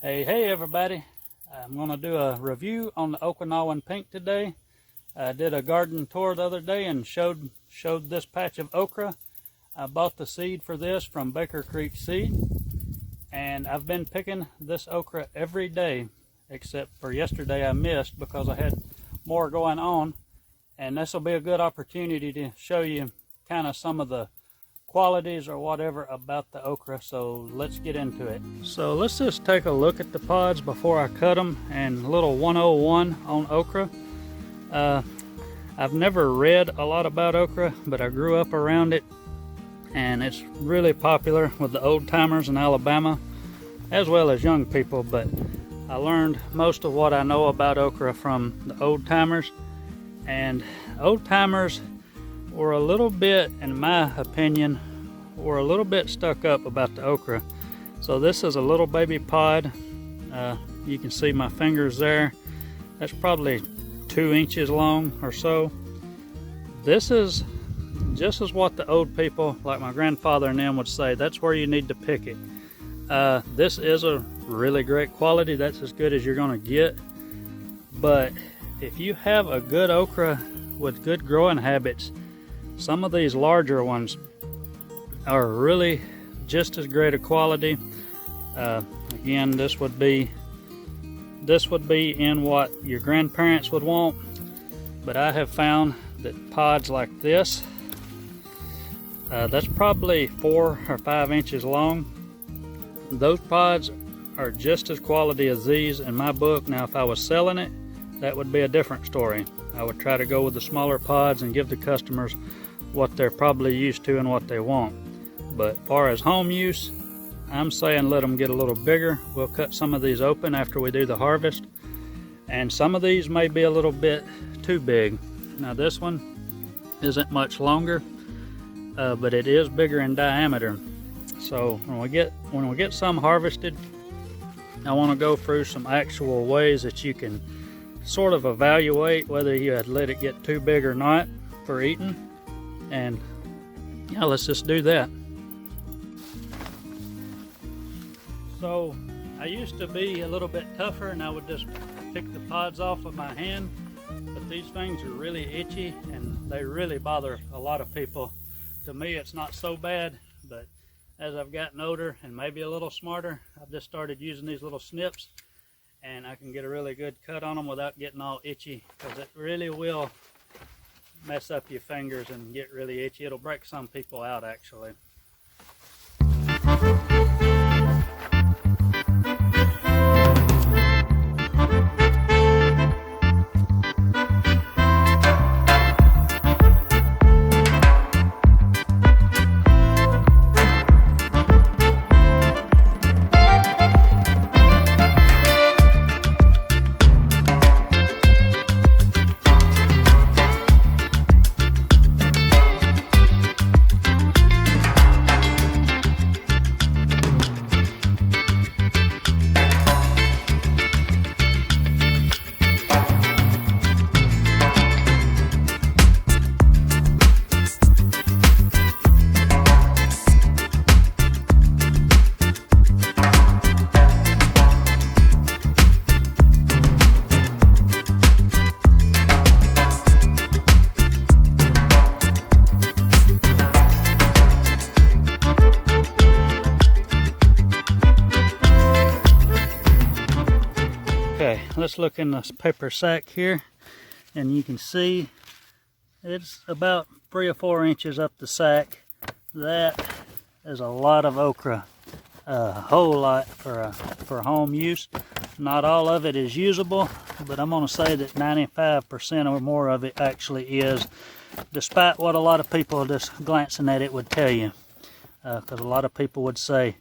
Hey everybody, I'm going to do a review on the Okinawan Pink today. I did a garden tour the other day and showed this patch of okra. I bought the seed for this from Baker Creek Seed, and I've been picking this okra every day except for yesterday I missed because I had more going on, and this will be a good opportunity to show you kind of some of the qualities or whatever about the okra. So let's get into it. So let's just take a look at the pods before I cut them, and a little 101 on okra. I've never read a lot about okra, but I grew up around it, and it's really popular with the old timers in Alabama as well as young people. But I learned most of what I know about okra from the old timers, and old timers were a little bit, in my opinion, were a little bit stuck up about the okra. So this is a little baby pod. You can see my fingers there. That's probably 2 inches long or so. This is just as what the old people, like my grandfather and them, would say. That's where you need to pick it. This is a really great quality. That's as good as you're gonna get. But if you have a good okra with good growing habits, some of these larger ones are really just as great a quality. Again, this would be in what your grandparents would want, but I have found that pods like this, that's probably 4 or 5 inches long. Those pods are just as quality as these in my book. Now, if I was selling it, that would be a different story. I would try to go with the smaller pods and give the customers what they're probably used to and what they want. But as far as home use, I'm saying let them get a little bigger. We'll cut some of these open after we do the harvest, and some of these may be a little bit too big. Now this one isn't much longer, but it is bigger in diameter. So when we get some harvested, I want to go through some actual ways that you can sort of evaluate whether you had let it get too big or not for eating. And yeah, let's just do that. So I used to be a little bit tougher, and I would just pick the pods off with my hand, but these things are really itchy and they really bother a lot of people. To me, it's not so bad, but as I've gotten older and maybe a little smarter, I've just started using these little snips, and I can get a really good cut on them without getting all itchy, because it really will mess up your fingers and get really itchy. It'll break some people out, actually. Okay, let's look in this paper sack here, and you can see it's about 3 or 4 inches up the sack. That is a lot of okra, a whole lot for home use. Not all of it is usable, but I'm going to say that 95% or more of it actually is, despite what a lot of people just glancing at it would tell you. Because a lot of people would say,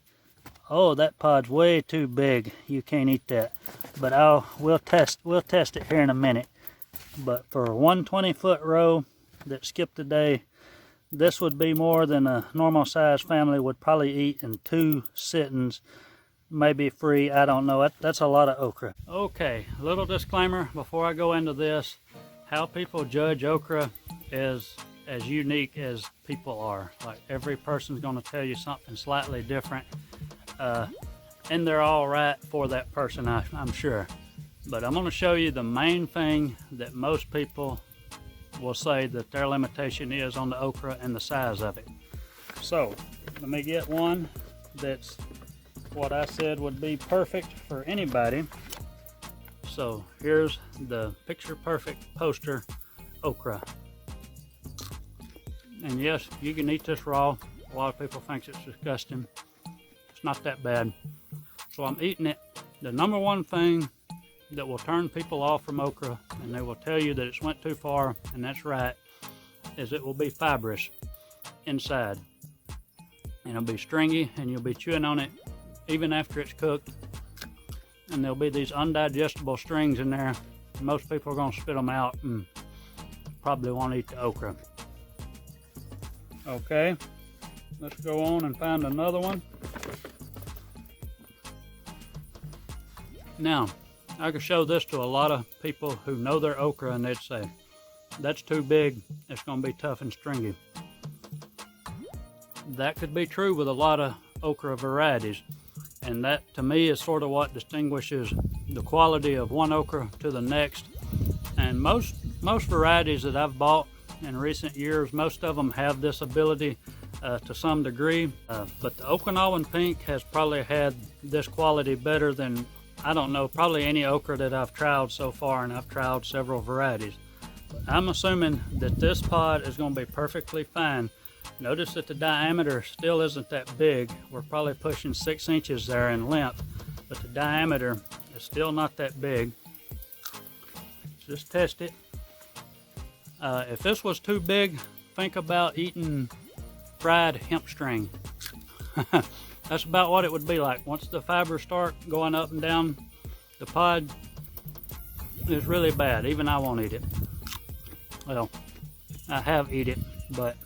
oh, that pod's way too big, you can't eat that. But we'll test it here in a minute. But for a 120-foot row that skipped a day, this would be more than a normal sized family would probably eat in 2 sittings, maybe 3, I don't know. That's a lot of okra. Okay, a little disclaimer before I go into this. How people judge okra is as unique as people are. Like, every person's going to tell you something slightly different. and they're all right for that person, I'm sure. But I'm going to show you the main thing that most people will say that their limitation is on the okra and the size of it. So let me get one that's what I said would be perfect for anybody. So here's the picture perfect poster okra. And yes, you can eat this raw. A lot of people think it's disgusting. It's not that bad. So I'm eating it. The number one thing that will turn people off from okra, and they will tell you that it's went too far, and that's right, is it will be fibrous inside. And it'll be stringy, and you'll be chewing on it even after it's cooked. And there'll be these undigestible strings in there. Most people are going to spit them out and probably won't eat the okra. Okay, let's go on and find another one. Now, I could show this to a lot of people who know their okra, and they'd say, that's too big, it's going to be tough and stringy. That could be true with a lot of okra varieties, and that to me is sort of what distinguishes the quality of one okra to the next. And most varieties that I've bought in recent years, most of them have this ability to some degree, but the Okinawan Pink has probably had this quality better than, I don't know, probably any okra that I've tried so far, and I've tried several varieties. But I'm assuming that this pod is going to be perfectly fine. Notice that the diameter still isn't that big. We're probably pushing 6 inches there in length, but the diameter is still not that big. Just test it. If this was too big, think about eating fried hemp string. That's about what it would be like. Once the fibers start going up and down the pod, it's really bad. Even I won't eat it. Well, I have eat it, but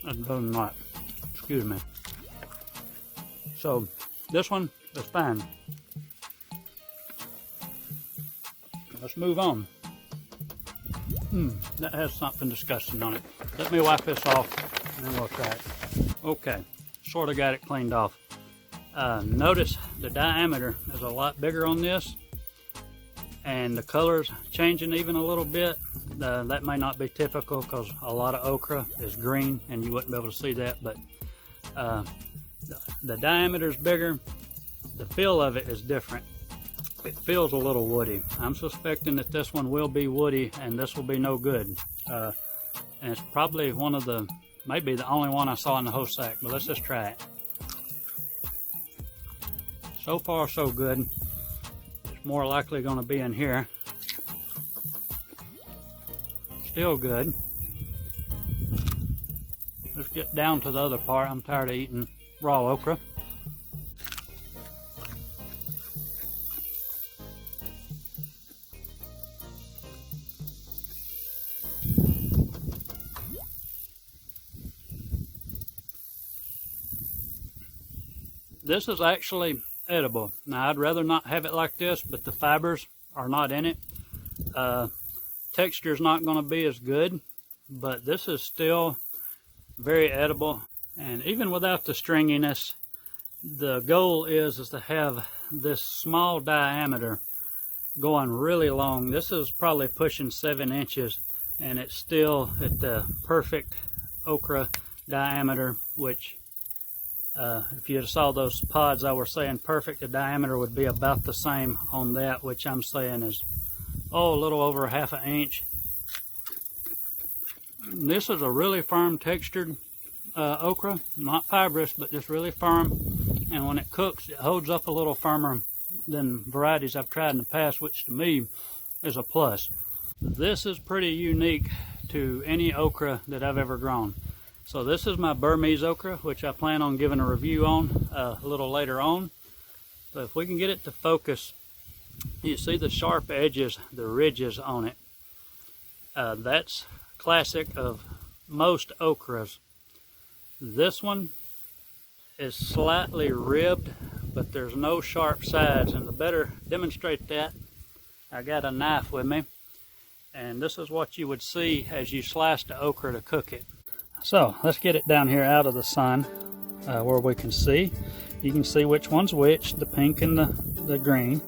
I do not. Excuse me. So this one is fine. Let's move on. That has something disgusting on it. Let me wipe this off and then we'll try it. Okay, sort of got it cleaned off. Notice the diameter is a lot bigger on this, and the color's changing even a little bit. That may not be typical because a lot of okra is green and you wouldn't be able to see that, but the diameter is bigger. The feel of it is different. It feels a little woody. I'm suspecting that this one will be woody and this will be no good. And it's probably one of the, maybe the only one I saw in the whole sack, but let's just try it. So far so good. It's more likely going to be in here. Still good. Let's get down to the other part. I'm tired of eating raw okra. This is actually edible. Now, I'd rather not have it like this, but the fibers are not in it. Texture is not going to be as good, but this is still very edible. And even without the stringiness, the goal is to have this small diameter going really long. This is probably pushing 7 inches, and it's still at the perfect okra diameter, which if you saw those pods I was saying perfect, the diameter would be about the same on that, which I'm saying is, a little over 1/2 inch. This is a really firm textured okra, not fibrous, but just really firm. And when it cooks, it holds up a little firmer than varieties I've tried in the past, which to me is a plus. This is pretty unique to any okra that I've ever grown. So this is my Burmese okra, which I plan on giving a review on a little later on. But if we can get it to focus, you see the sharp edges, the ridges on it. That's classic of most okras. This one is slightly ribbed, but there's no sharp sides. And to better demonstrate that, I got a knife with me. And this is what you would see as you slice the okra to cook it. So let's get it down here out of the sun where we can see. you can see which one's which, the pink and the green.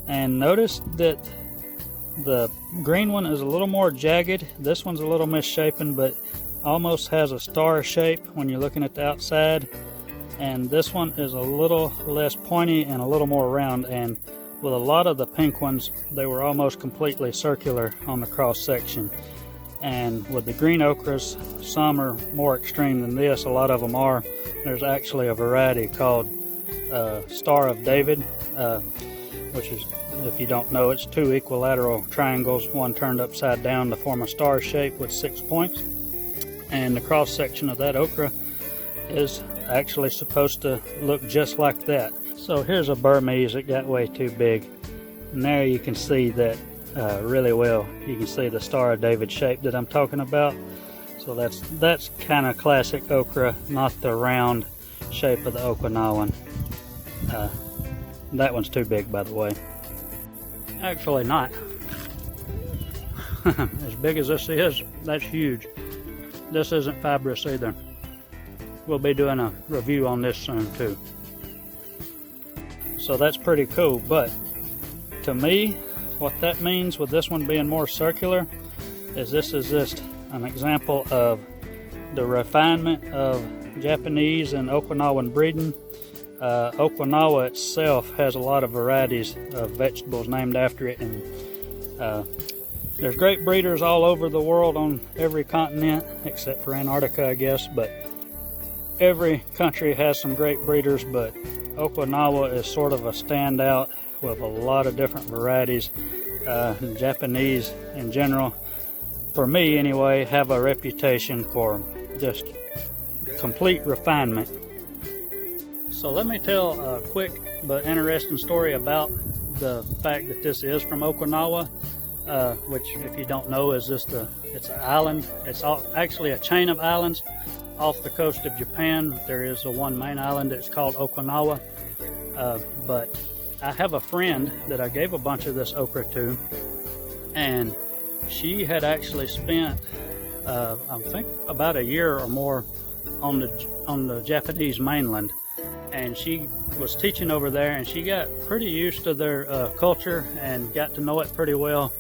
And notice that the green one is a little more jagged. This one's a little misshapen, but almost has a star shape when you're looking at the outside. And this one is a little less pointy and a little more round. And with a lot of the pink ones, they were almost completely circular on the cross section. And with the green okras, some are more extreme than this. A lot of them are. There's actually a variety called Star of David, which is, if you don't know, it's two equilateral triangles, one turned upside down to form a star shape with 6 points. And the cross section of that okra is actually supposed to look just like that. So here's a Burmese that got way too big. And there you can see that really well. You can see the Star of David shape that I'm talking about. So that's kind of classic okra, not the round shape of the Okinawan. That one's too big, by the way. Actually not. As big as this is, that's huge. This isn't fibrous either. We'll be doing a review on this soon too. So that's pretty cool, but to me, what that means with this one being more circular is this is just an example of the refinement of Japanese and Okinawan breeding. Okinawa itself has a lot of varieties of vegetables named after it, and there's great breeders all over the world on every continent except for Antarctica, I guess, but every country has some great breeders, but Okinawa is sort of a standout with a lot of different varieties. Japanese in general, for me anyway, have a reputation for just complete refinement. So let me tell a quick but interesting story about the fact that this is from Okinawa, which, if you don't know, is just it's an island. It's actually a chain of islands off the coast of Japan. There is one main island that's called Okinawa, but I have a friend that I gave a bunch of this okra to, and she had actually spent I think about a year or more on the Japanese mainland, and she was teaching over there, and she got pretty used to their culture and got to know it pretty well.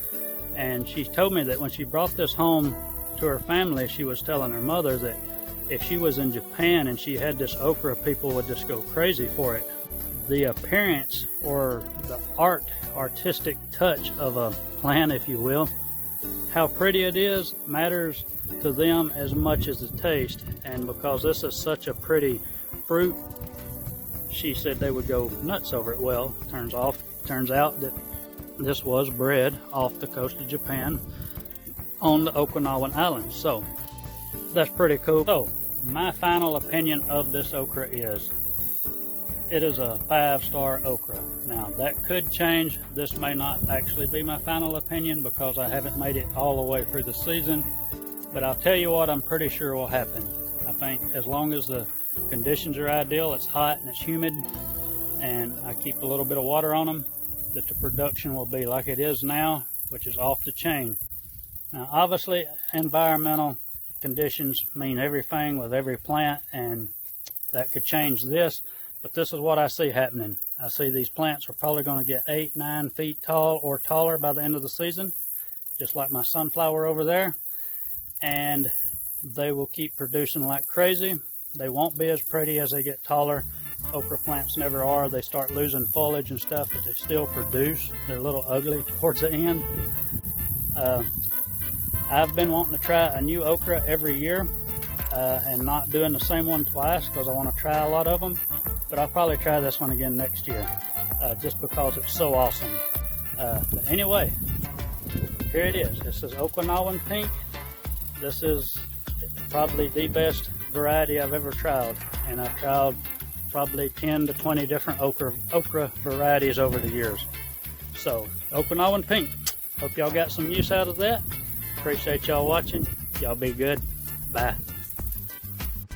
And she told me that when she brought this home to her family, she was telling her mother that if she was in Japan and she had this okra, people would just go crazy for it. The appearance or the artistic touch of a plant, if you will, how pretty it is matters to them as much as the taste. And because this is such a pretty fruit, she said they would go nuts over it. Well, turns out that this was bred off the coast of Japan on the Okinawan Islands. So that's pretty cool. So my final opinion of this okra is it is a 5-star okra. Now that could change. This may not actually be my final opinion because I haven't made it all the way through the season, but I'll tell you what I'm pretty sure will happen. I think as long as the conditions are ideal, it's hot and it's humid, and I keep a little bit of water on them, that the production will be like it is now, which is off the chain. Now obviously environmental conditions mean everything with every plant, and that could change this, but this is what I see happening. I see these plants are probably going to get 8-9 feet tall or taller by the end of the season, just like my sunflower over there, and they will keep producing like crazy. They won't be as pretty as they get taller. Okra plants never are. They start losing foliage and stuff, but they still produce. They're a little ugly towards the end. I've been wanting to try a new okra every year and not doing the same one twice because I want to try a lot of them. But I'll probably try this one again next year just because it's so awesome. But anyway, here it is. This is Okinawan Pink. This is probably the best variety I've ever tried, and I've tried probably 10 to 20 different okra varieties over the years. So Okinawan Pink, hope y'all got some use out of that. Appreciate y'all watching. Y'all be good. Bye.